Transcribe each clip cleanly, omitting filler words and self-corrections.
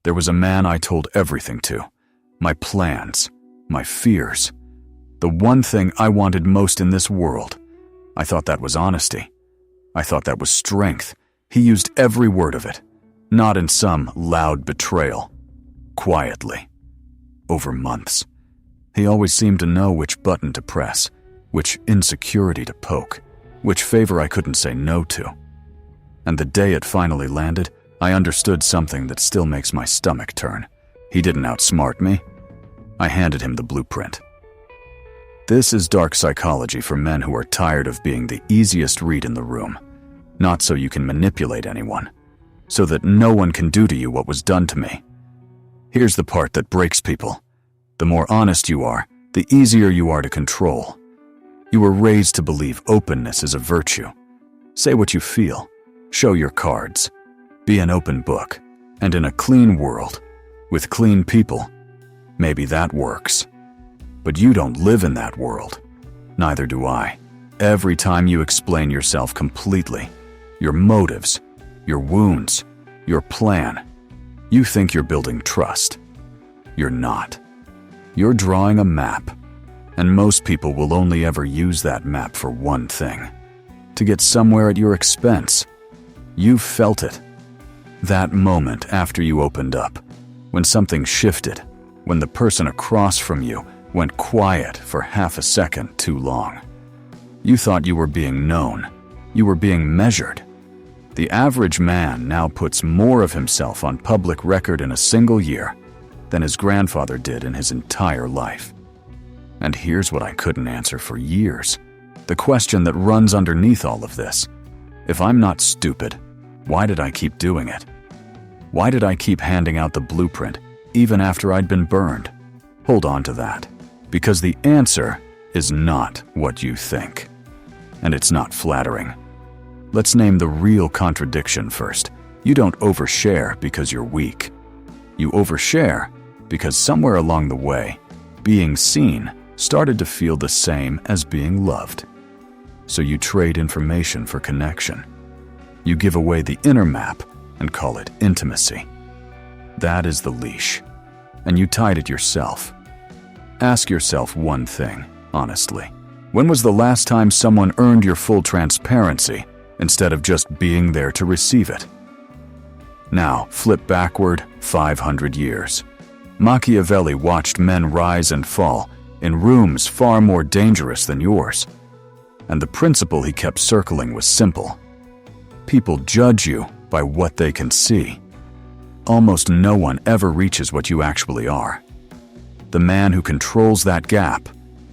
There was a man I told everything to. My plans, my fears. The one thing I wanted most in this world. I thought that was honesty. I thought that was strength. He used every word of it, not in some loud betrayal. Quietly. Over months. He always seemed to know which button to press, which insecurity to poke, which favor I couldn't say no to. And the day it finally landed, I understood something that still makes my stomach turn. He didn't outsmart me. I handed him the blueprint. This is dark psychology for men who are tired of being the easiest read in the room. Not so you can manipulate anyone, so that no one can do to you what was done to me. Here's the part that breaks people. The more honest you are, the easier you are to control. You were raised to believe openness is a virtue. Say what you feel. Show your cards. Be an open book. And in a clean world, with clean people, maybe that works. But you don't live in that world. Neither do I. Every time you explain yourself completely, your motives, your wounds, your plan, you think you're building trust. You're not. You're drawing a map, and most people will only ever use that map for one thing: to get somewhere at your expense. You've felt it. That moment after you opened up, when something shifted, when the person across from you went quiet for half a second too long. You thought you were being known. You were being measured. The average man now puts more of himself on public record in a single year than his grandfather did in his entire life. And here's what I couldn't answer for years. The question that runs underneath all of this. If I'm not stupid, why did I keep doing it? Why did I keep handing out the blueprint even after I'd been burned? Hold on to that, because the answer is not what you think. And it's not flattering. Let's name the real contradiction first. You don't overshare because you're weak. You overshare because somewhere along the way, being seen started to feel the same as being loved. So you trade information for connection. You give away the inner map and call it intimacy. That is the leash, and you tied it yourself. Ask yourself one thing, honestly. When was the last time someone earned your full transparency instead of just being there to receive it? Now, flip backward 500 years. Machiavelli watched men rise and fall in rooms far more dangerous than yours. And the principle he kept circling was simple. People judge you by what they can see. Almost no one ever reaches what you actually are. The man who controls that gap,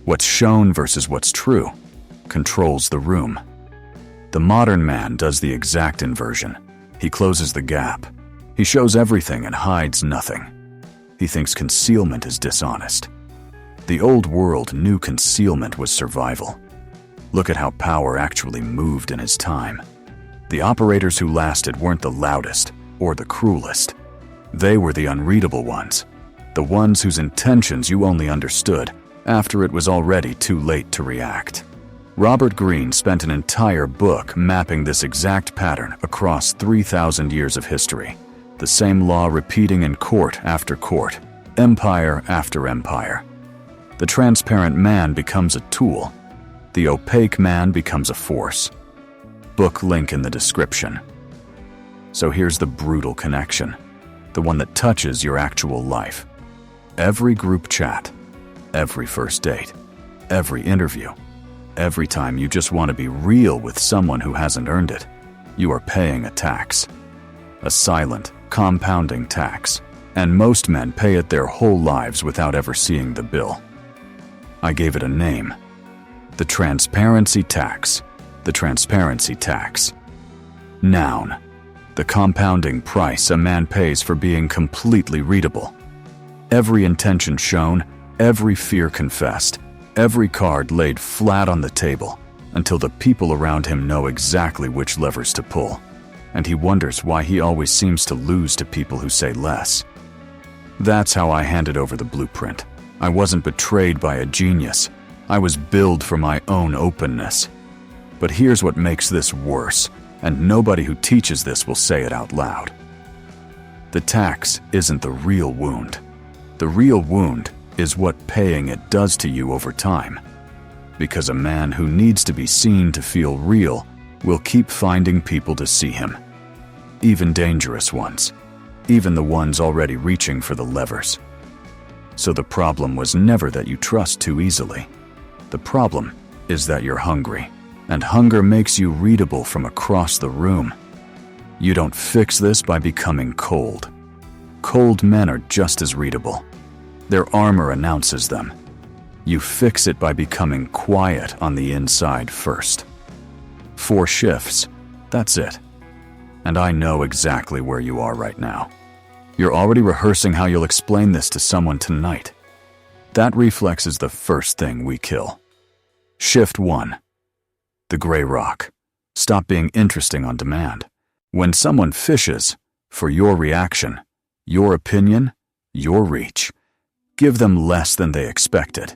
what's shown versus what's true, controls the room. The modern man does the exact inversion. He closes the gap. He shows everything and hides nothing. He thinks concealment is dishonest. The old world knew concealment was survival. Look at how power actually moved in his time. The operators who lasted weren't the loudest or the cruelest. They were the unreadable ones, the ones whose intentions you only understood after it was already too late to react. Robert Greene spent an entire book mapping this exact pattern across 3,000 years of history, the same law repeating in court after court, empire after empire. The transparent man becomes a tool. The opaque man becomes a force. Book link in the description. So here's the brutal connection, the one that touches your actual life. Every group chat, every first date, every interview, every time you just want to be real with someone who hasn't earned it, you are paying a tax. A silent, compounding tax. And most men pay it their whole lives without ever seeing the bill. I gave it a name. The transparency tax. The transparency tax. Noun. The compounding price a man pays for being completely readable. Every intention shown, every fear confessed, every card laid flat on the table until the people around him know exactly which levers to pull. And he wonders why he always seems to lose to people who say less. That's how I handed over the blueprint. I wasn't betrayed by a genius. I was billed for my own openness. But here's what makes this worse, and nobody who teaches this will say it out loud. The tax isn't the real wound. The real wound is what paying it does to you over time. Because a man who needs to be seen to feel real will keep finding people to see him. Even dangerous ones. Even the ones already reaching for the levers. So the problem was never that you trust too easily. The problem is that you're hungry, and hunger makes you readable from across the room. You don't fix this by becoming cold. Cold men are just as readable. Their armor announces them. You fix it by becoming quiet on the inside first. 4 shifts, that's it. And I know exactly where you are right now. You're already rehearsing how you'll explain this to someone tonight. That reflex is the first thing we kill. Shift 1. The gray rock. Stop being interesting on demand. When someone fishes for your reaction, your opinion, your reach, give them less than they expected.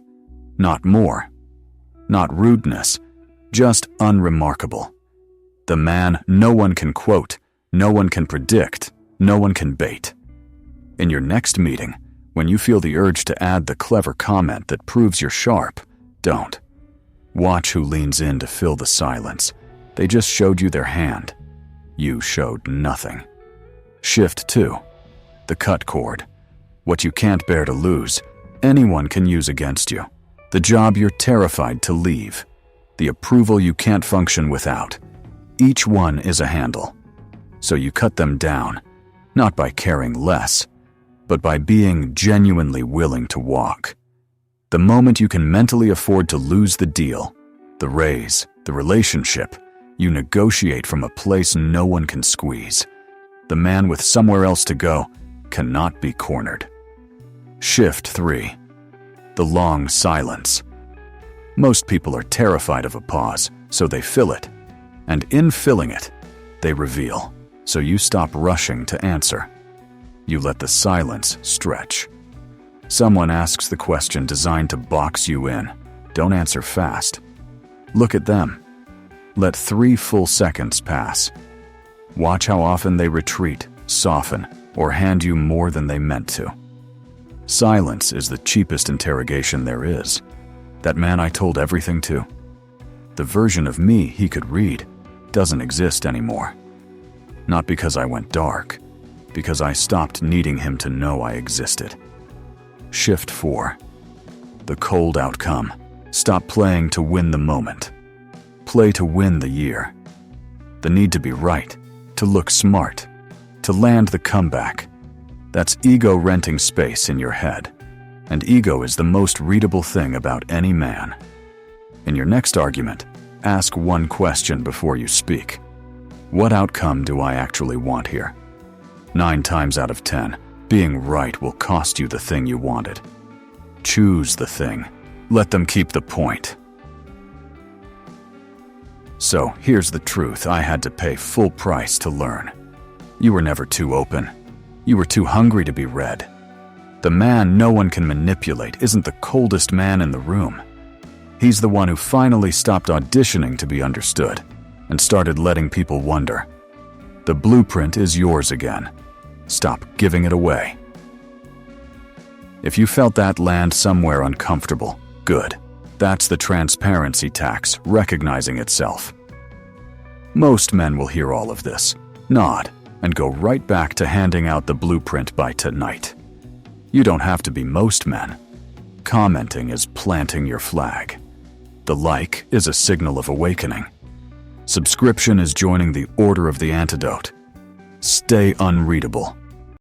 Not more. Not rudeness, just unremarkable. The man no one can quote, no one can predict, no one can bait. In your next meeting, when you feel the urge to add the clever comment that proves you're sharp, don't. Watch who leans in to fill the silence. They just showed you their hand. You showed nothing. Shift 2. The cut cord. What you can't bear to lose, anyone can use against you. The job you're terrified to leave. The approval you can't function without. Each one is a handle. So you cut them down, not by caring less, but by being genuinely willing to walk. The moment you can mentally afford to lose the deal, the raise, the relationship, you negotiate from a place no one can squeeze. The man with somewhere else to go cannot be cornered. Shift 3. The long silence. Most people are terrified of a pause, so they fill it. And in filling it, they reveal, so you stop rushing to answer. You let the silence stretch. Someone asks the question designed to box you in. Don't answer fast. Look at them. Let 3 full seconds pass. Watch how often they retreat, soften, or hand you more than they meant to. Silence is the cheapest interrogation there is. That man I told everything to. The version of me he could read doesn't exist anymore. Not because I went dark, because I stopped needing him to know I existed. Shift 4. The cold outcome. Stop playing to win the moment. Play to win the year. The need to be right, to look smart, to land the comeback. That's ego renting space in your head. And ego is the most readable thing about any man. In your next argument, ask one question before you speak. What outcome do I actually want here? 9 times out of 10, being right will cost you the thing you wanted. Choose the thing. Let them keep the point. So here's the truth I had to pay full price to learn. You were never too open. You were too hungry to be read. The man no one can manipulate isn't the coldest man in the room. He's the one who finally stopped auditioning to be understood and started letting people wonder. The blueprint is yours again. Stop giving it away. If you felt that land somewhere uncomfortable, good. That's the transparency tax recognizing itself. Most men will hear all of this, nod, and go right back to handing out the blueprint by tonight. You don't have to be most men. Commenting is planting your flag. The like is a signal of awakening. Subscription is joining the Order of the Antidote. Stay unreadable.